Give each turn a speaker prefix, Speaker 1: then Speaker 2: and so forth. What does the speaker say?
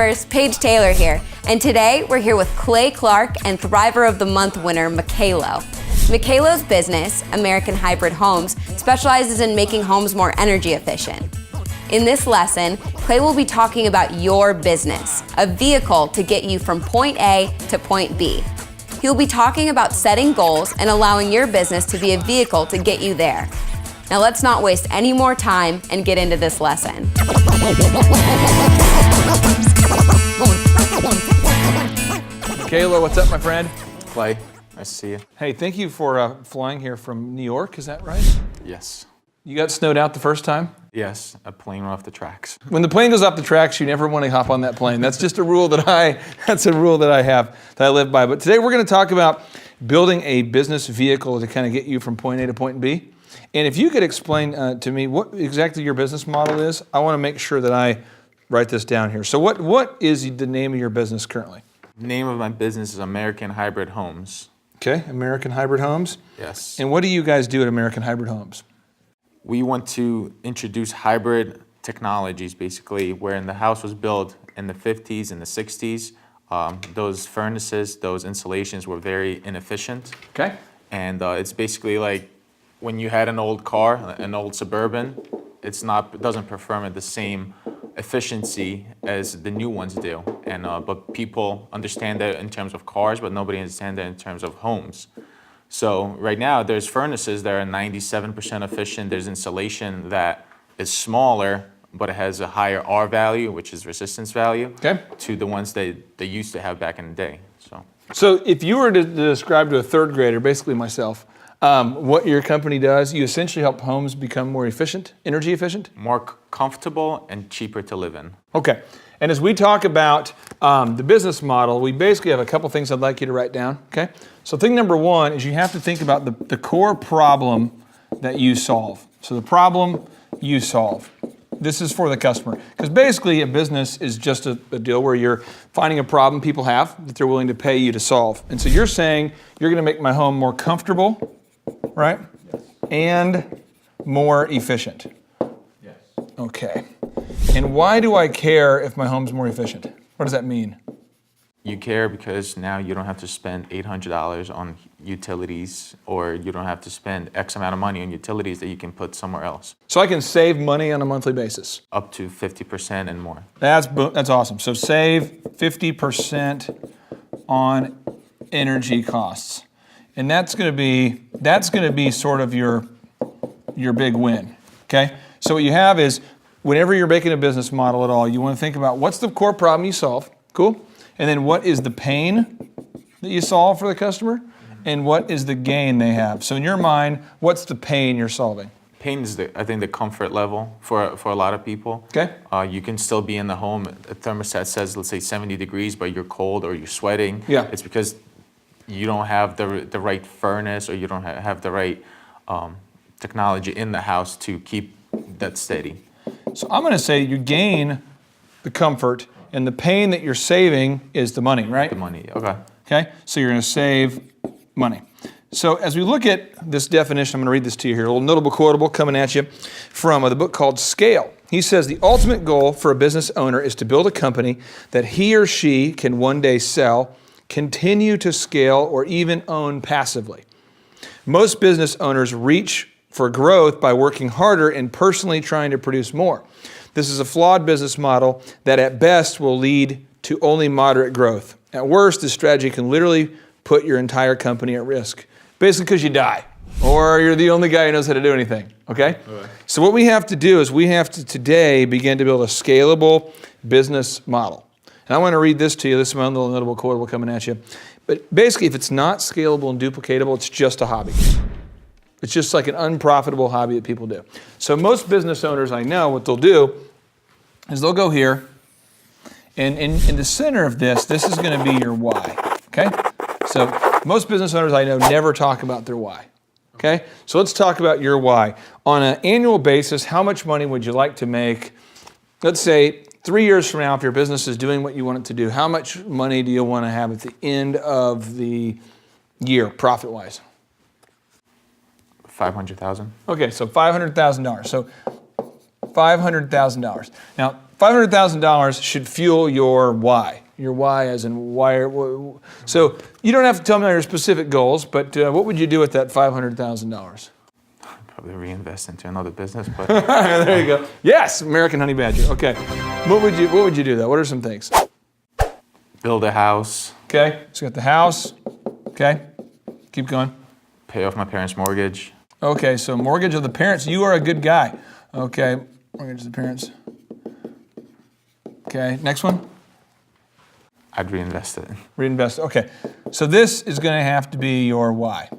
Speaker 1: Thrivers, Paige Taylor here, and today we're here with Clay Clark and Thriver of the Month winner, Mikaylo. Mikaylo's business, American Hybrid Homes, specializes in making homes more energy efficient. In this lesson, Clay will be talking about your business, a vehicle to get you from point A to point B. He'll be talking about setting goals and allowing your business to be a vehicle to get you there. Now let's not waste any more time and get into this lesson.
Speaker 2: Mikaylo, what's up, my friend?
Speaker 3: Clay, nice to see you.
Speaker 2: Hey, thank you for flying here from New York, is that right?
Speaker 3: Yes.
Speaker 2: You got snowed out the first time?
Speaker 3: Yes, a plane went off the tracks.
Speaker 2: When the plane goes off the tracks, you never want to hop on that plane. That's just a rule that I have, that I live by. But today we're going to talk about building a business vehicle to kind of get you from point A to point B. And if you could explain to me what exactly your business model is, I want to make sure that I write this down here. So what is the name of your business currently?
Speaker 3: The name of my business is American Hybrid Homes.
Speaker 2: Okay, American Hybrid Homes.
Speaker 3: Yes.
Speaker 2: And what do you guys do at American Hybrid Homes?
Speaker 3: We want to introduce hybrid technologies, basically, where the house was built in the 50s and the 60s. Those furnaces, those insulations were very inefficient.
Speaker 2: Okay.
Speaker 3: And it's basically like when you had an old car, an old Suburban, it doesn't perform at the same efficiency as the new ones do. And but people understand that in terms of cars, but nobody understands that in terms of homes. So right now there's furnaces that are 97% efficient. There's insulation that is smaller, but it has a higher R value, which is resistance value,
Speaker 2: okay,
Speaker 3: to the ones they used to have back in the day.
Speaker 2: So if you were to describe to a third grader, basically myself, what your company does, you essentially help homes become more efficient, energy efficient?
Speaker 3: More comfortable and cheaper to live in.
Speaker 2: Okay. And as we talk about the business model, we basically have a couple things I'd like you to write down, okay? So thing number one is you have to think about the core problem that you solve. So the problem you solve. This is for the customer. Because basically a business is just a deal where you're finding a problem people have that they're willing to pay you to solve. And so you're saying you're going to make my home more comfortable, right?
Speaker 3: Yes.
Speaker 2: And more efficient.
Speaker 3: Yes.
Speaker 2: Okay. And why do I care if my home's more efficient? What does that mean?
Speaker 3: You care because now you don't have to spend $800 on utilities, or you don't have to spend X amount of money on utilities that you can put somewhere else.
Speaker 2: So I can save money on a monthly basis?
Speaker 3: Up to 50% and more.
Speaker 2: That's awesome. So save 50% on energy costs. And that's going to be sort of your big win, okay? So what you have is, whenever you're making a business model at all, you want to think about what's the core problem you solve, cool? And then what is the pain that you solve for the customer? And what is the gain they have? So in your mind, what's the pain you're solving?
Speaker 3: Pain is, I think, the comfort level for a lot of people.
Speaker 2: Okay.
Speaker 3: You can still be in the home. A thermostat says, let's say 70 degrees, but you're cold or you're sweating.
Speaker 2: Yeah.
Speaker 3: It's because you don't have the right furnace, or you don't have the right technology in the house to keep that steady.
Speaker 2: So I'm going to say you gain the comfort, and the pain that you're saving is the money, right?
Speaker 3: The money, okay.
Speaker 2: Okay, so you're going to save money. So as we look at this definition, I'm going to read this to you here, a little notable quotable coming at you from the book called Scale. He says, the ultimate goal for a business owner is to build a company that he or she can one day sell, continue to scale, or even own passively. Most business owners reach for growth by working harder and personally trying to produce more. This is a flawed business model that at best will lead to only moderate growth. At worst, this strategy can literally put your entire company at risk. Basically because you die, or you're the only guy who knows how to do anything, okay? So what we have to do is we have to today begin to build a scalable business model. And I want to read this to you. This is my own little notable quotable coming at you. But basically, if it's not scalable and duplicatable, it's just a hobby. It's just like an unprofitable hobby that people do. So most business owners I know, what they'll do is they'll go here, and in the center of this is going to be your why, okay? So most business owners I know never talk about their why, okay? So let's talk about your why. On an annual basis, how much money would you like to make? Let's say 3 years from now, if your business is doing what you want it to do, how much money do you want to have at the end of the year, profit-wise?
Speaker 3: $500,000.
Speaker 2: Okay, so $500,000. So $500,000. Now, $500,000 should fuel your why. Your why as in why. So you don't have to tell me your specific goals, but what would you do with that $500,000?
Speaker 3: Probably reinvest into another business, but
Speaker 2: There you go. Yes, American Honey Badger. Okay. What would you do though? What are some things?
Speaker 3: build a house,
Speaker 2: Okay. So you got the house. Okay. Keep going.
Speaker 3: pay off my parents' mortgage.
Speaker 2: Okay, so mortgage of the parents. You are a good guy. Okay, mortgage of the parents. Okay, next one.
Speaker 3: I'd reinvest it.
Speaker 2: Reinvest. Okay, so this is going to have to be your why.